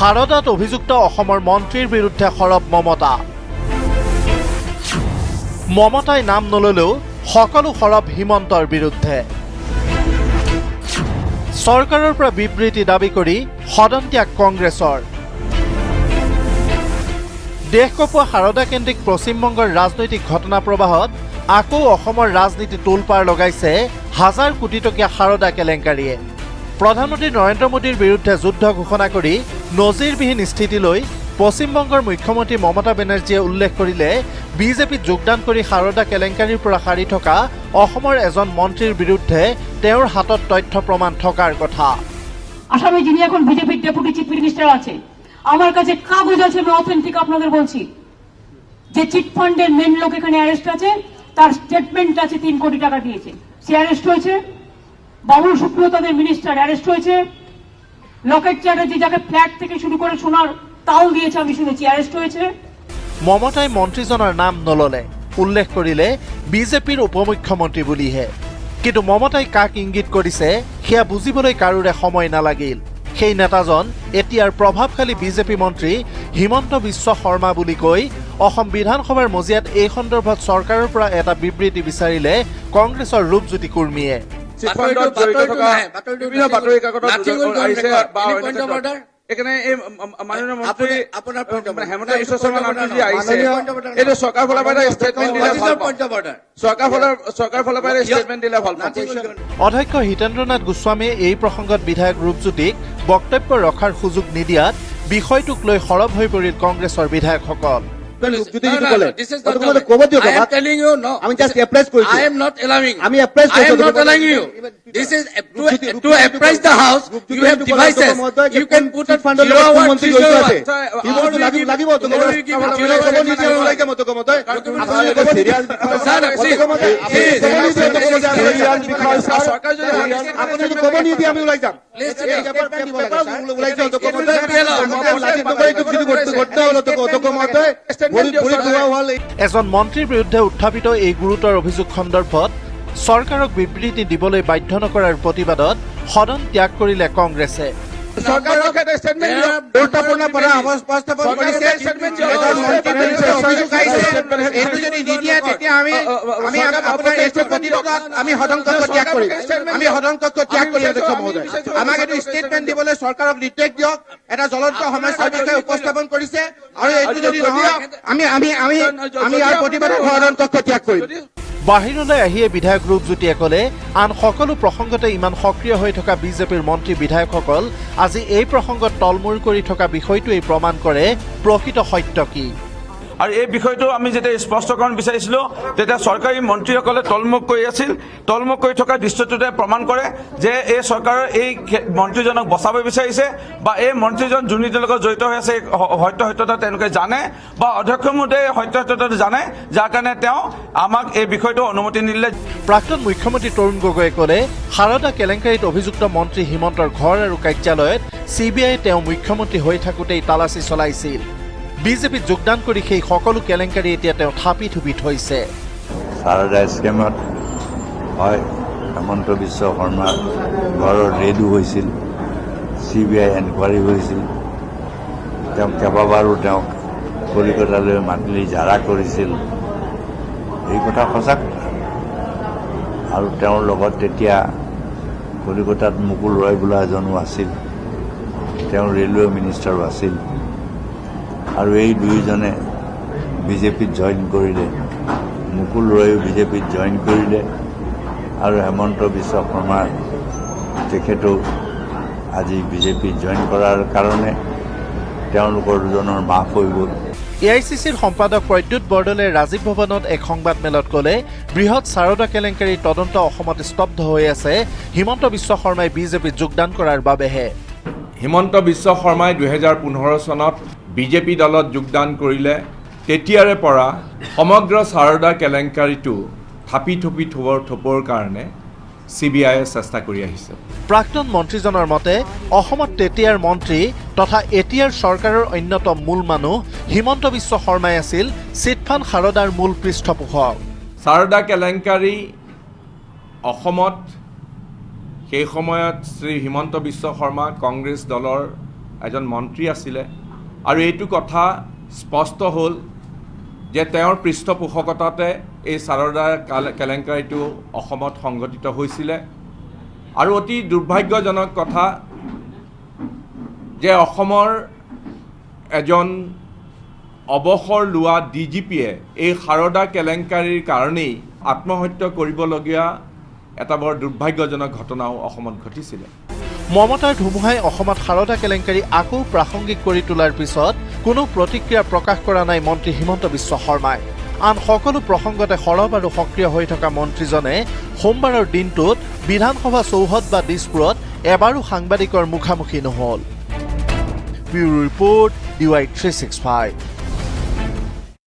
সাৰদাত অভিযুক্ত অসমৰ মন্ত্ৰীৰ বিৰুদ্ধে সৰব মমতা। মমতাই নাম নললেও সকলো সৰব হিমন্তৰ বিৰুদ্ধে। চৰকাৰৰ পৰা বিবৃতি দাবী কৰি সদন ত্যাগ কংগ্ৰেছৰ। দেশ কঁপোৱা সাৰদা কেন্দ্ৰিক পশ্চিমবংগৰ ৰাজনৈতিক ঘটনা প্ৰবাহত আকৌ অসমৰ ৰাজনীতি তোলপাৰ লগাইছে হাজাৰ কোটি টকীয়া সাৰদা কেলেংকাৰীয়ে। প্ৰধানমন্ত্ৰী নৰেন্দ্ৰ মোদীৰ বিৰুদ্ধে যুদ্ধ ঘোষণা কৰি নজিৰবিহীন স্থিতিলৈ পশ্চিমবংগৰ মুখ্যমন্ত্ৰী মমতা বেনাৰ্জীয়ে উল্লেখ কৰিলে বিজেপিত যোগদান কৰি সাৰদা কেলেংকাৰীৰ পৰা সাৰি থকা অসমৰ এজন মন্ত্ৰীৰ বিৰুদ্ধে তেওঁৰ হাতত তথ্য প্ৰমাণ থকাৰ কথা। আসামে যিনি এখন বিজেপির ডেপুটি চিফ মিনিস্টার আছে, আমার কাছে কাগজ আছে, আমি অথেন্টিক আপনাদের বলছি, যে চিট ফান্ডের মেন লোক এখানে অ্যারেস্ট আছে, তার স্টেটমেন্ট আছে 3 কোটি টাকা দিয়েছে, সে অ্যারেস্ট হয়েছে। বাবুল সুপ্রিয় তাদের মিনিস্টার অ্যারেস্ট হয়েছে। লকেট চ্যাটার্জি যাকে ফ্ল্যাট থেকে শুরু করে সোনার তাল দিয়েছে আমি শুনেছি, অ্যারেস্ট হয়েছে। মমতাই মন্ত্ৰীজনৰ নাম নললে, উল্লেখ কৰিলে বিজেপিৰ উপমুখ্যমন্ত্ৰী বুলিহে। কিন্তু মমতাই কাক ইংগিত কৰিছে সেয়া বুজিবলৈ কাৰোৰে সময় নালাগিল। সেই নেতাজন এতিয়াৰ প্ৰভাৱশালী বিজেপি মন্ত্ৰী হিমন্ত বিশ্ব শৰ্মা বুলি কৈ অসম বিধানসভাৰ মজিয়াত এই সন্দৰ্ভত চৰকাৰৰ পৰা এটা বিবৃতি বিচাৰিলে কংগ্ৰেছৰ ৰূপজ্যোতি কুৰ্মীয়ে। এখানে মাননীয় মন্ত্ৰী হেমন্ত বিশ্ব শৰ্মা নামটো যে আহিছে এইটো চৰকাৰ ফালৰ পৰা ষ্টেটমেন্ট দিলে ভাল পাম। চৰকাৰ ফালৰ পৰা ষ্টেটমেন্ট দিলে ভাল পাম। অধ্যক্ষ হিতেন্দ্ৰনাথ গোস্বামীয়ে এই প্ৰসংগত বিধায়ক ৰূপজ্যোতিক বক্তব্য ৰখাৰ সুযোগ নিদিয়াত বিষয়টোক লৈ সৰব হৈ পৰিল কংগ্ৰেছৰ বিধায়কসকল। I am telling you, no. I am not allowing. I am not allowing you. This is to appraise the house. You have devices. You can put a 0 hour, 3 hour. এজন মন্ত্ৰীৰ বিৰুদ্ধে উত্থাপিত এই গুৰুতৰ অভিযোগ সন্দৰ্ভত চৰকাৰক বিবৃতি দিবলৈ বাধ্য নকৰাৰ প্ৰতিবাদত সদন ত্যাগ কৰিলে কংগ্ৰেছে। চৰকাৰক নিৰ্দেশ দিয়ক, এটা জ্বলন্ত সমস্যাৰ বিষয়ে উপস্থাপন কৰিছে আৰু এইটো যদি নহয় আমি ইয়াৰ প্ৰতিবাদত সদন কক্ষ ত্যাগ কৰিম। বাহিৰলৈ আহিয়ে বিধায়ক ৰূপজ্যোতিয়ে ক'লে আন সকলো প্ৰসংগতে ইমান সক্ৰিয় হৈ থকা বিজেপিৰ মন্ত্ৰী বিধায়কসকল আজি এই প্ৰসংগত তলমূৰ কৰি থকা বিষয়টোৱেই প্ৰমাণ কৰে প্ৰকৃত সত্য কি। আৰু এই বিষয়টো আমি যেতিয়া স্পষ্টকৰণ বিচাৰিছিলোঁ তেতিয়া চৰকাৰী মন্ত্ৰীসকলে তলমুখ কৰি আছিল। তলমুখ কৰি থকা দৃশ্যটোতে প্ৰমাণ কৰে যে এই চৰকাৰৰ এই মন্ত্ৰীজনক বচাব বিচাৰিছে বা এই মন্ত্ৰীজন দুৰ্নীতিৰ লগত জড়িত হৈ আছে সত্যতা তেওঁলোকে জানে বা অধ্যক্ষ মহোদয়ে সত্যতা জানে, যাৰ কাৰণে তেওঁ আমাক এই বিষয়টো অনুমতি নিদিলে। প্ৰাক্তন মুখ্যমন্ত্ৰী তৰুণ গগৈয়ে ক'লে সাৰদা কেলেংকাৰীত অভিযুক্ত মন্ত্ৰী হিমন্তৰ ঘৰ আৰু কাৰ্যালয়ত CBI তেওঁ মুখ্যমন্ত্ৰী হৈ থাকোঁতেই তালাচী চলাইছিল। বিজেপিত যোগদান কৰি সেই সকলো কেলেংকাৰী এতিয়া তেওঁ থাপি থুপি থৈছে। সাৰদা স্কেমত হয় হেমন্ত বিশ্ব শৰ্মাৰ ঘৰৰ ৰেডো হৈছিল, CBI এনকুৱাৰী হৈছিল, তেওঁক কেইবাবাৰো তেওঁক কলিকতালৈ মাতি জাৰা কৰিছিল। এই কথা সঁচা আৰু তেওঁৰ লগত তেতিয়া কলিকতাত মুকুল ৰয় বোলা এজনো আছিল, তেওঁ ৰেলৱে মিনিষ্টাৰো আছিল আৰু এই দুয়োজনে বিজেপিত জইন কৰিলে। মুকুল ৰয়ো বিজেপিত জইন কৰিলে আৰু হেমন্ত বিশ্ব শৰ্মা তেখেতেও আজি বিজেপিত জইন কৰাৰ কাৰণে তেওঁলোকৰ দুজনৰ মাফ হৈ গ'ল। AICCৰ সম্পাদক প্ৰদ্যুৎ বৰদলৈ ৰাজীৱ ভৱনত এক সংবাদমেলত ক'লে বৃহৎ সাৰদা কেলেংকাৰীৰ তদন্ত অসমত স্তব্ধ হৈ আছে হিমন্ত বিশ্ব শৰ্মাই বিজেপিত যোগদান কৰাৰ বাবেহে। হিমন্ত বিশ্ব শৰ্মাই 2015 চনত বিজেপি দলত যোগদান কৰিলে। তেতিয়াৰে পৰা সমগ্ৰ সাৰদা কেলেংকাৰীটো থাপি থপি থবৰ কাৰণে CBIয়ে চেষ্টা কৰি আহিছে। প্ৰাক্তন মন্ত্ৰীজনৰ মতে অসমত তেতিয়াৰ মন্ত্ৰী তথা এতিয়াৰ চৰকাৰৰ অন্যতম মূল মানুহ হিমন্ত বিশ্ব শৰ্মাই আছিল চিটফাণ্ড সাৰদাৰ মূল পৃষ্ঠপোষক। সাৰদা কেলেংকাৰী অসমত সেই সময়ত শ্ৰী হিমন্ত বিশ্ব শৰ্মা কংগ্ৰেছ দলৰ এজন মন্ত্ৰী আছিলে আৰু এইটো কথা স্পষ্ট হ'ল যে তেওঁৰ পৃষ্ঠপোষকতাতে এই সাৰদা কেলেংকাৰীটো অসমত সংঘটিত হৈছিলে আৰু অতি দুৰ্ভাগ্যজনক কথা যে অসমৰ এজন অৱসৰ লোৱা ডিজিপিয়ে এই সাৰদা কেলেংকাৰীৰ কাৰণেই আত্মহত্যা কৰিবলগীয়া এটা বৰ দুৰ্ভাগ্যজনক ঘটনাও অসমত ঘটিছিলে মমতাৰ ধুমুহাই অসমত সাৰদা কেলেংকাৰী আকৌ প্ৰাসংগিক কৰি তোলাৰ পিছত কোনো প্ৰতিক্ৰিয়া প্ৰকাশ কৰা নাই মন্ত্ৰী হিমন্ত বিশ্ব শৰ্মাই আন সকলো প্ৰসংগতে সৰব আৰু সক্ৰিয় হৈ থকা মন্ত্ৰীজনে সোমবাৰৰ দিনটোত বিধানসভা চৌহদ বা দিছপুৰত এবাৰো সাংবাদিকৰ মুখামুখি নহল ব্যুৰো ৰিপৰ্ট DY 365